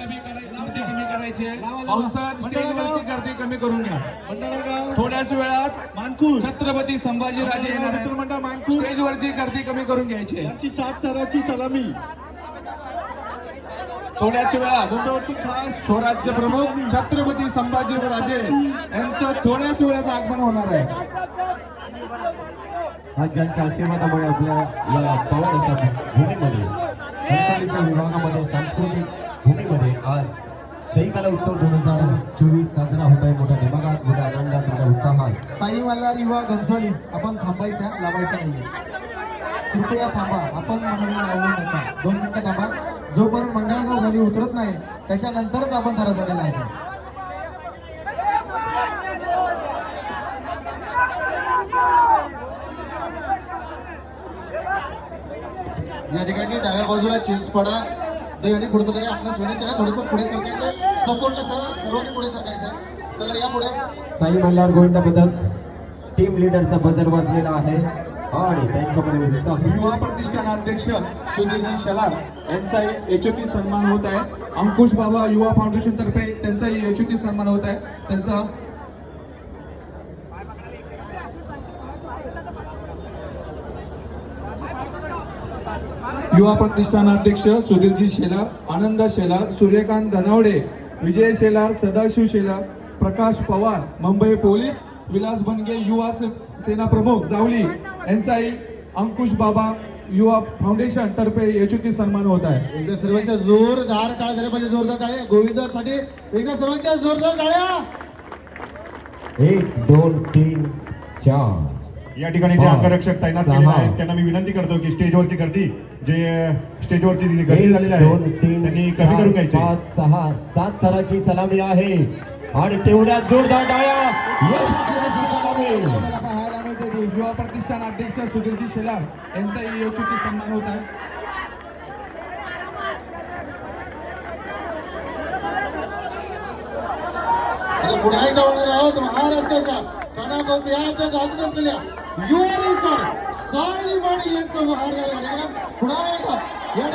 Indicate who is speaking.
Speaker 1: गर्दी कमी करायची आहे. पावसात स्टेजवरची गर्दी कमी करून घ्या. थोड्याच वेळात
Speaker 2: मानकूर
Speaker 1: छत्रपती संभाजीराजे येणार आहेत.
Speaker 2: मंडळ मानकूर
Speaker 1: स्टेजवरची गर्दी कमी करून घ्यायची आहे.
Speaker 2: यांची 7 थराची सलामी.
Speaker 1: थोड्याच वेळात
Speaker 2: मुंबईवरती खास
Speaker 1: स्वराज्य प्रमुख छत्रपती संभाजीराजे यांचं थोड्याच वेळात आगमन होणार आहे.
Speaker 3: आज ज्यांच्या आशीर्वादामुळे आपल्या या पवन अशा भूमीमध्ये घनसालीच्या विभागामध्ये सांस्कृतिक भूमीमध्ये आज दहीकाला उत्सव 2024 साजरा होत आहे. मोठ्या दिमागात, मोठ्या आनंदात, मोठ्या उत्साहात.
Speaker 2: साई मल्हार युवा घनसाली आपण थांबायचा, लावायचं नाहीये. कृपया थांबा, आपण मंडळ लावू नका. 2 मिनिटं थांबा. जोपर्यंत मंडळागाव खाली उतरत नाही त्याच्यानंतरच आपण थरासाठी लावायचं. या ठिकाणी डाव्या बाजूला चिंचपाडा आणि पुढे बघा आपल्या सोने त्याला थोडंसं पुढे सरकायचं. सपोर्टला सर्वांनी पुढे सरकायचं. चला या पुढे.
Speaker 3: साई मल्हार गोविंद पदक टीम लीडरचा बजर वाजलेला आहे आणि त्यांच्यामध्ये उत्साह.
Speaker 1: युवा प्रतिष्ठान अध्यक्ष सुधीरजी शेलार यांचा यशस्वी सन्मान होत आहे. अंकुश बाबा युवा फाउंडेशन तर्फे त्यांचा यशस्वी सन्मान होत आहे. त्यांचा युवा प्रतिष्ठान अध्यक्ष सुधीरजी शेलार, आनंद शेलार, सूर्यकांत धनावडे, विजय शेलार, सदाशिव शेलार, प्रकाश पवार, मुंबई पोलीस, विलास बनगे युवा सेना प्रमुख जावली यांचाही अंकुश बाबा युवा फाउंडेशन तर्फे यशस्वी सन्मान होत आहे.
Speaker 2: एकदा सर्वांच्या जोरदार टाळ्या झाल्या पाहिजे. जोरदार टाळ्या गोविंदासाठी. एकदा सर्वांच्या जोरदार टाळ्या.
Speaker 3: 1 2 3 4.
Speaker 4: या ठिकाणी जे अंगरक्षक तैनात केलेले आहेत त्यांना मी विनंती करतो की स्टेजवरची गर्दी स्टेजवरची गर्दी झालेली आहे त्यांनी कमी करून घ्यायची.
Speaker 3: 5 6 7 थराची सलामी आहे आणि तेवढ्या जोरदार टाळ्या.
Speaker 1: युवा प्रतिष्ठान अध्यक्ष सुधीरजी शेलार यांचाही यशस्वी सन्मान होत आहे.
Speaker 2: पुन्हा एकदा होणार आहोत महाराष्ट्राच्या कानाकोपऱ्यात गाजत असलेल्या युवा साई वाणी यांचं महाराष्ट्र कार्यक्रम पुन्हा एकदा या